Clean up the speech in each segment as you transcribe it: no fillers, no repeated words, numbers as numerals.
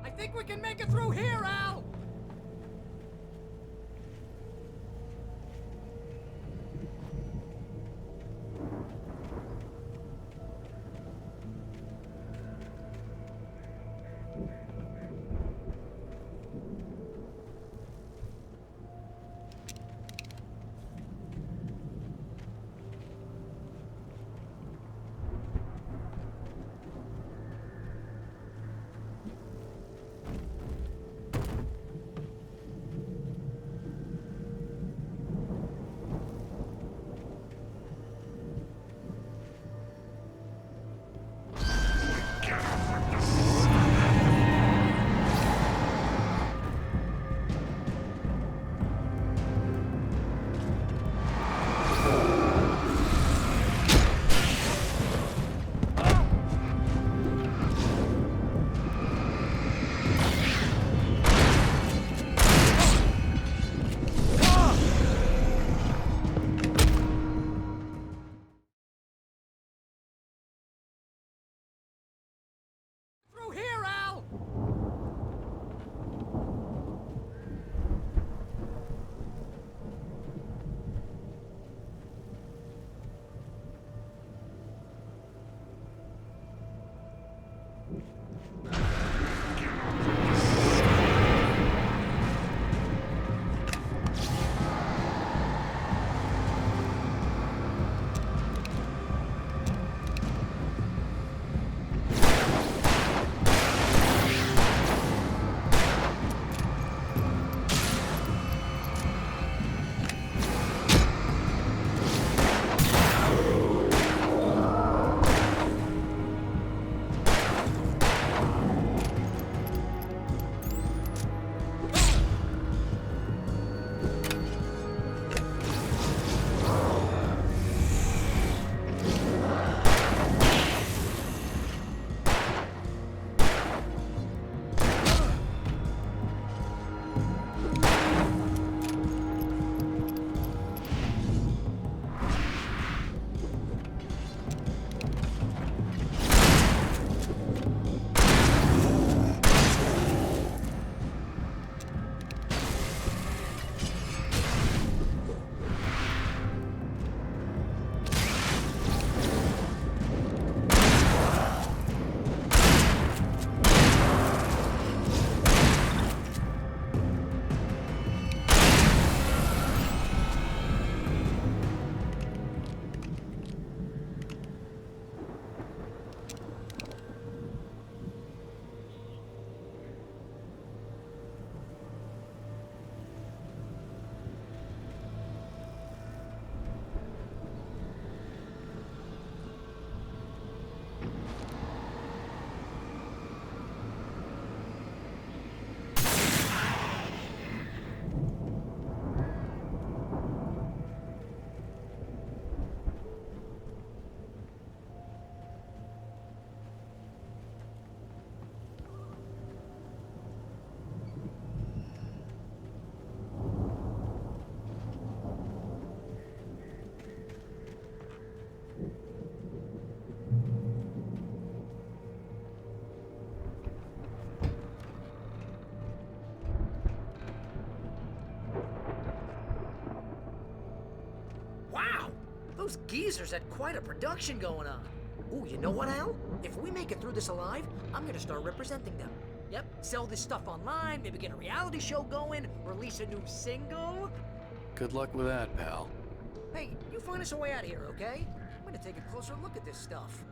I think we can make it through here, Al! Those geezers had quite a production going on. Ooh, you know what, Al? If we make it through this alive, I'm gonna start representing them. Yep, sell this stuff online, maybe get a reality show going, release a new single. Good luck with that, pal. Hey, you find us a way out of here, okay? I'm gonna take a closer look at this stuff.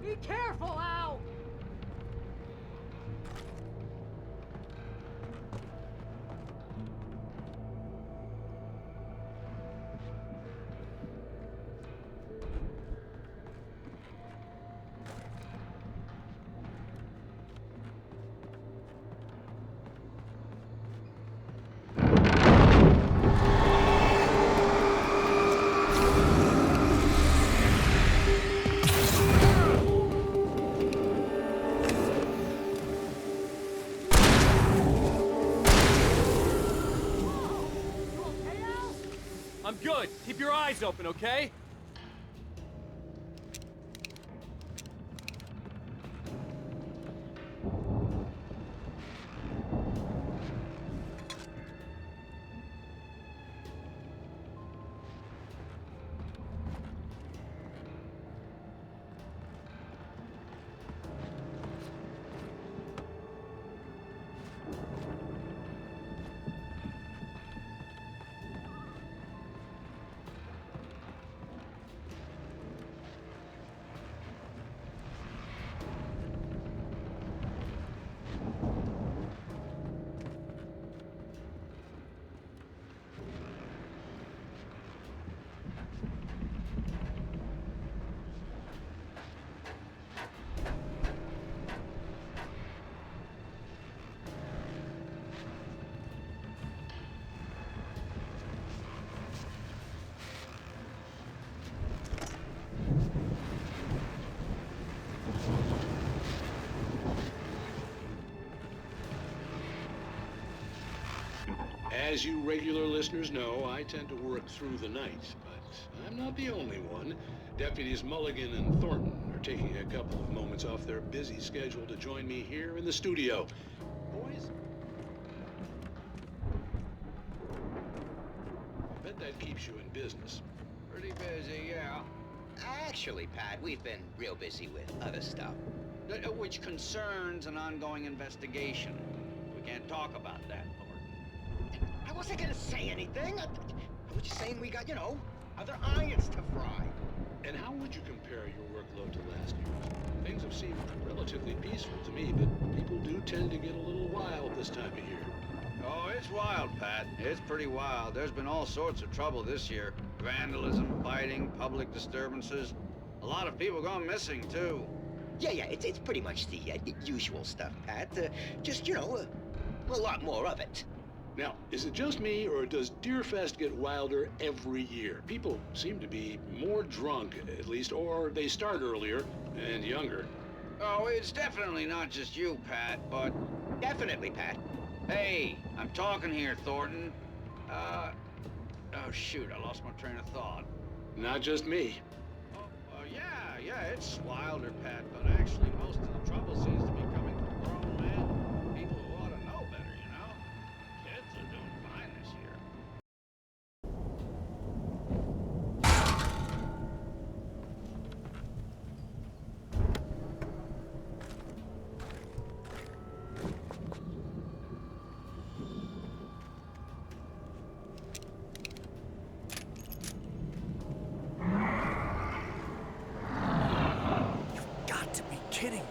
Be careful, Al! I'm good. Keep your eyes open, okay? As you regular listeners know, I tend to work through the night, but I'm not the only one. Deputies Mulligan and Thornton are taking a couple of moments off their busy schedule to join me here in the studio. Boys, I bet that keeps you in business. Pretty busy, yeah. Actually, Pat, we've been real busy with other stuff, which concerns an ongoing investigation. We can't talk about that, Thornton. I wasn't gonna say anything. I was just saying we got, other irons to fry. And how would you compare your workload to last year's? Things have seemed relatively peaceful to me, but people do tend to get a little wild this time of year. Oh, it's wild, Pat. It's pretty wild. There's been all sorts of trouble this year. Vandalism, fighting, public disturbances. A lot of people gone missing, too. Yeah, it's pretty much the usual stuff, Pat. Just, a lot more of it. Now, is it just me, or does Deerfest get wilder every year? People seem to be more drunk, at least, or they start earlier and younger. Oh, it's definitely not just you, Pat, but... Definitely, Pat. Hey, I'm talking here, Thornton. Oh, shoot, I lost my train of thought. Not just me. Oh, yeah, it's wilder, Pat, but actually most of the trouble seems to be coming from grown men. People who ought to know better, Kids are doing fine this year. Got to be kidding me.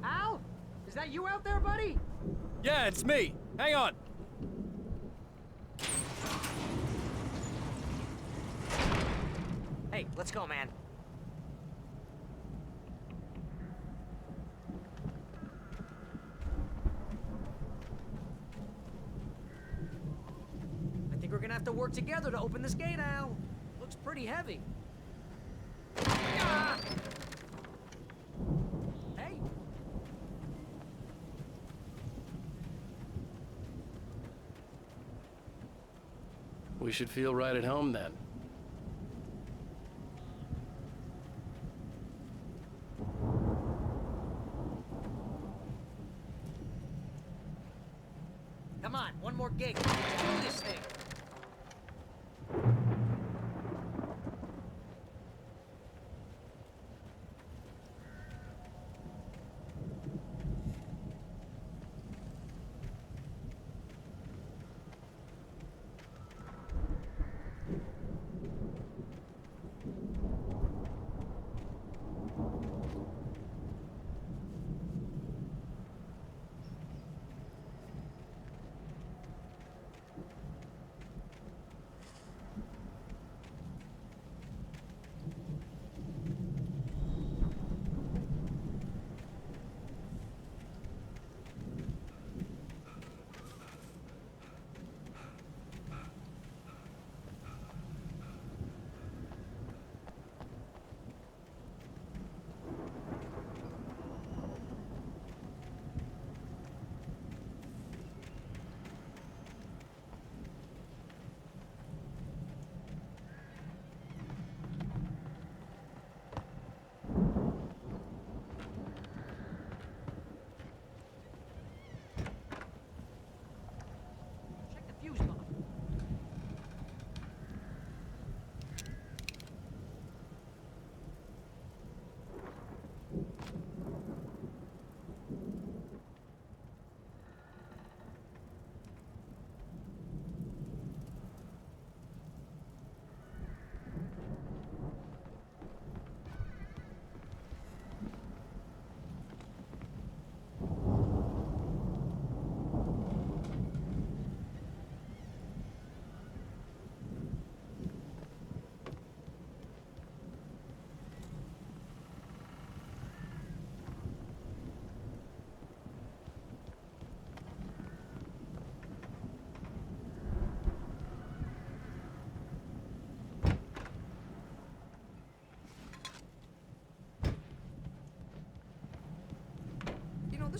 Al? Is that you out there, buddy? Yeah, it's me. Hang on. Hey, let's go, man. I think we're gonna have to work together to open this gate, Al. Looks pretty heavy. Ah! Hey. We should feel right at home then. Come on, one more gig. Let's do this thing.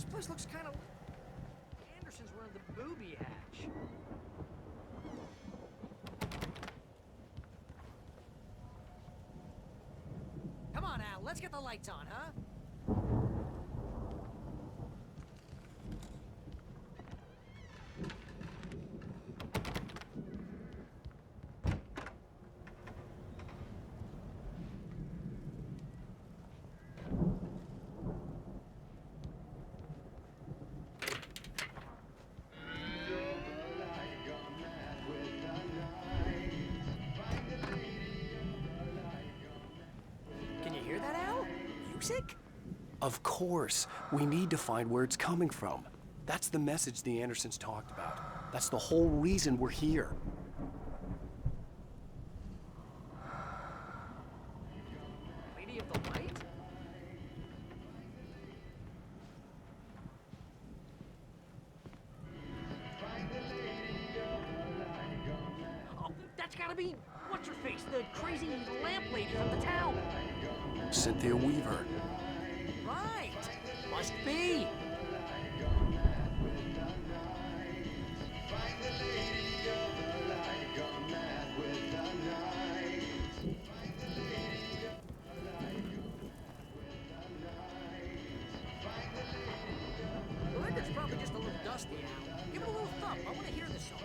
this place looks kind of... Anderson's running the booby hatch. Come on, Al, let's get the lights on, huh? Can you hear that, Al? Music? Of course. We need to find where it's coming from. That's the message the Andersons talked about. That's the whole reason we're here. Lady of the Light? Oh, that's gotta be... What's-her-face? The crazy lamp lady from the town. Cynthia Weaver. Right. Must be. The record's probably just a little dusty, Al. Give it a little thump. I want to hear this song.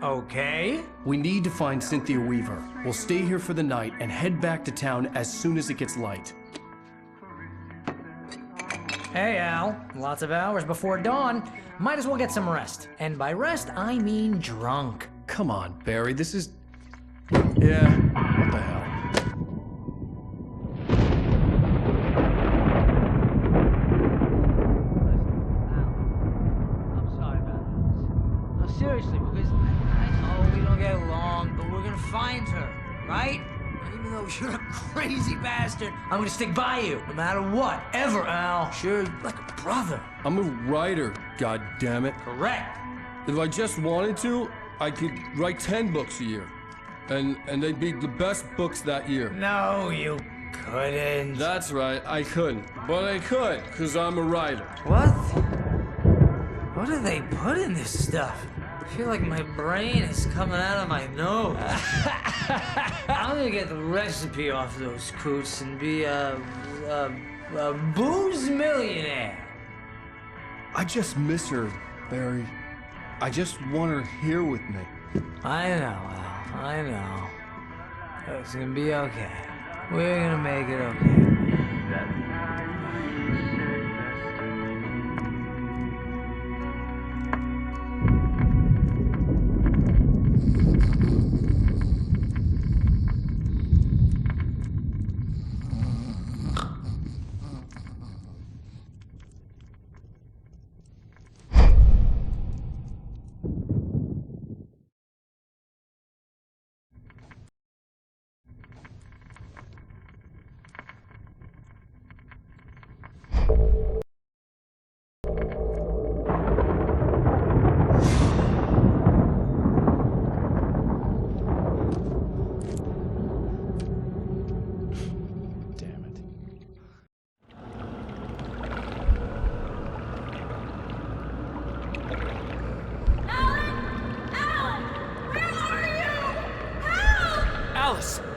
Okay. We need to find Cynthia Weaver. We'll stay here for the night and head back to town as soon as it gets light. Hey, Al. Lots of hours before dawn. Might as well get some rest. And by rest, I mean drunk. Come on, Barry, this is... Yeah, what the hell? I'm sorry about this. No, seriously, because I know we don't get along, but we're gonna find her, right? And even though you're a crazy bastard, I'm gonna stick by you, no matter what, ever, Al. Sure, like a brother. I'm a writer, goddammit. Correct. If I just wanted to, I could write 10 books a year. And they'd be the best books that year. No, you couldn't. That's right, I couldn't. But I could, because I'm a writer. What? What do they put in this stuff? I feel like my brain is coming out of my nose. I'm gonna get the recipe off those coots and be a booze millionaire. I just miss her, Barry. I just want her here with me. I know, Al. I know. It's gonna be okay. We're gonna make it okay.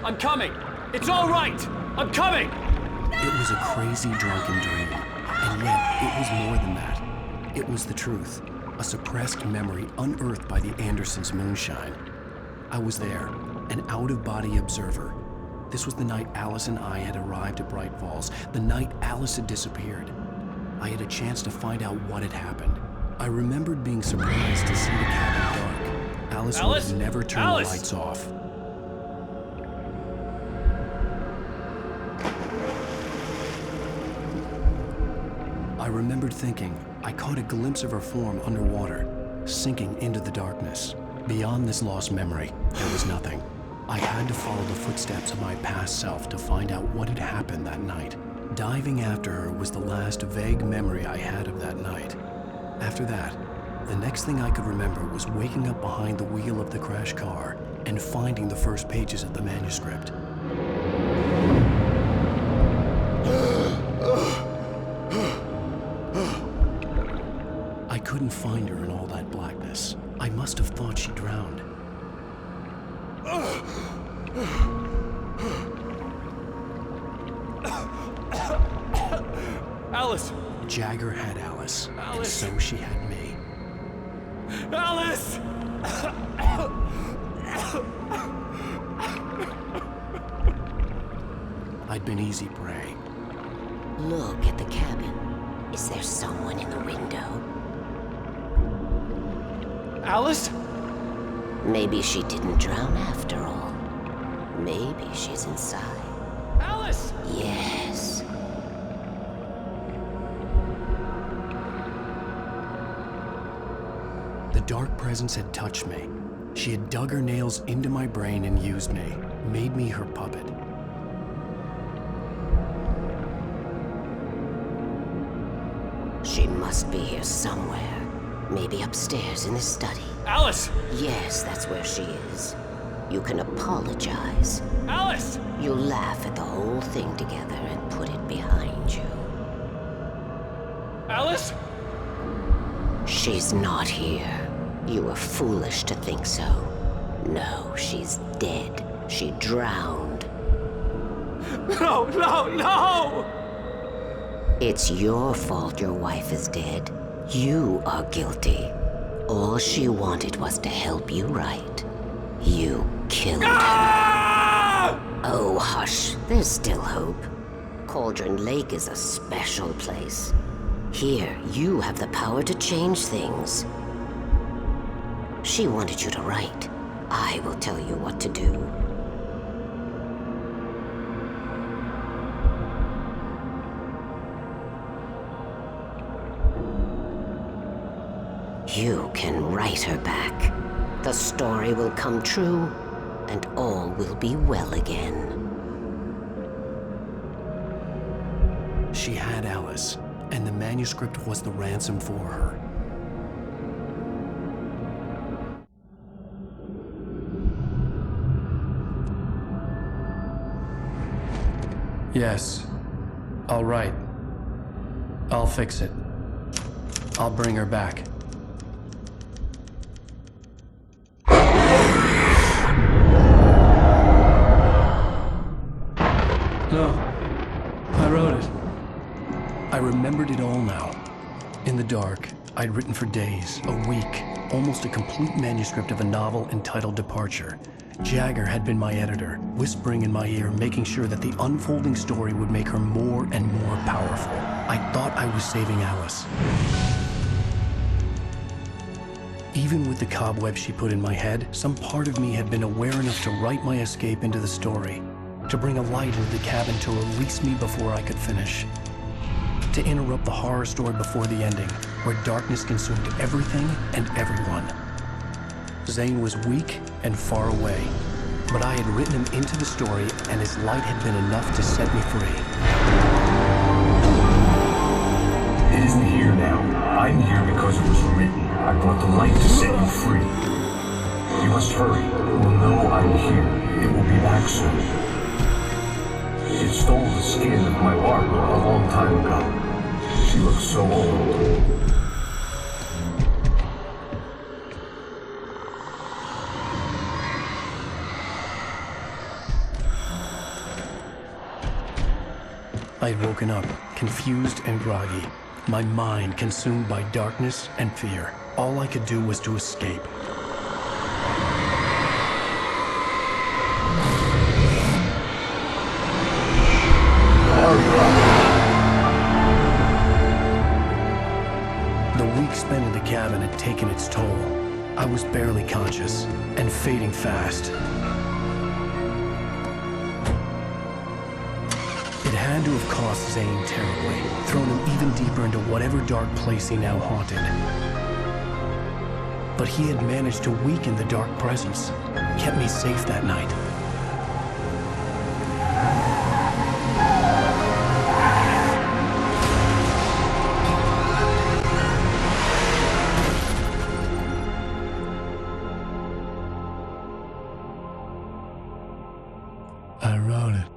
I'm coming! It's all right! I'm coming! It was a crazy drunken dream, and yet it was more than that. It was the truth, a suppressed memory unearthed by the Andersons' moonshine. I was there, an out-of-body observer, This was the night Alice and I had arrived at Bright Falls, the night Alice had disappeared. I had a chance to find out what had happened. I remembered being surprised to see the cabin dark. Alice would have never turned the lights off. I remembered thinking I caught a glimpse of her form underwater, sinking into the darkness. Beyond this lost memory, there was nothing. I had to follow the footsteps of my past self to find out what had happened that night. Diving after her was the last vague memory I had of that night. After that, the next thing I could remember was waking up behind the wheel of the crashed car and finding the first pages of the manuscript. I couldn't find her in all that blackness. I must have thought she drowned. Alice! Jagger had Alice, and so she had me. Alice! I'd been easy prey. Look at the cabin. Is there someone in the window? Alice? Maybe she didn't drown after all. Maybe she's inside. Alice! Yes. The dark presence had touched me. She had dug her nails into my brain and used me, made me her puppet. She must be here somewhere. Maybe upstairs in the study. Alice! Yes, that's where she is. You can apologize. Alice! You'll laugh at the whole thing together and put it behind you. Alice? She's not here. You were foolish to think so. No, she's dead. She drowned. No, no, no! It's your fault your wife is dead. You are guilty. All she wanted was to help you right. You killed her. Oh, hush. There's still hope. Cauldron Lake is a special place. Here, you have the power to change things. She wanted you to write. I will tell you what to do. You can write her back. The story will come true, and all will be well again. She had Alice, and the manuscript was the ransom for her. Yes. I'll write. I'll fix it. I'll bring her back. No. I wrote it. I remembered it all now. In the dark, I'd written for days, a week, almost a complete manuscript of a novel entitled Departure. Jagger had been my editor, whispering in my ear, making sure that the unfolding story would make her more and more powerful. I thought I was saving Alice. Even with the cobweb she put in my head, some part of me had been aware enough to write my escape into the story, to bring a light into the cabin to release me before I could finish, to interrupt the horror story before the ending, where darkness consumed everything and everyone. Zane was weak and far away, but I had written him into the story, and his light had been enough to set me free. It isn't here now. I'm here because it was written. I brought the light to set you free. You must hurry. It will know I'm here. It will be back soon. It stole the skin of my art a long time ago. She looks so old. I had woken up, confused and groggy, my mind consumed by darkness and fear. All I could do was to escape. had taken its toll. I was barely conscious and fading fast. It had to have cost Zane terribly, thrown him even deeper into whatever dark place he now haunted. But he had managed to weaken the dark presence, kept me safe that night. I wrote it.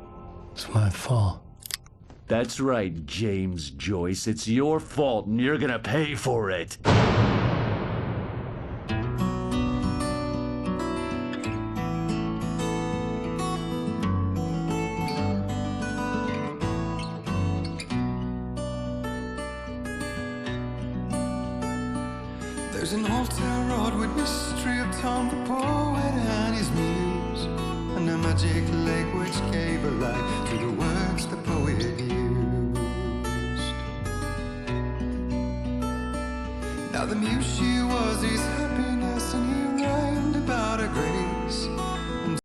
It's my fault. That's right, James Joyce. It's your fault, and you're gonna pay for it. There's an old town road with mystery of Tom the poet and his muse, and a magic lake which gave a light to the words the poet used. Now the muse she was his happy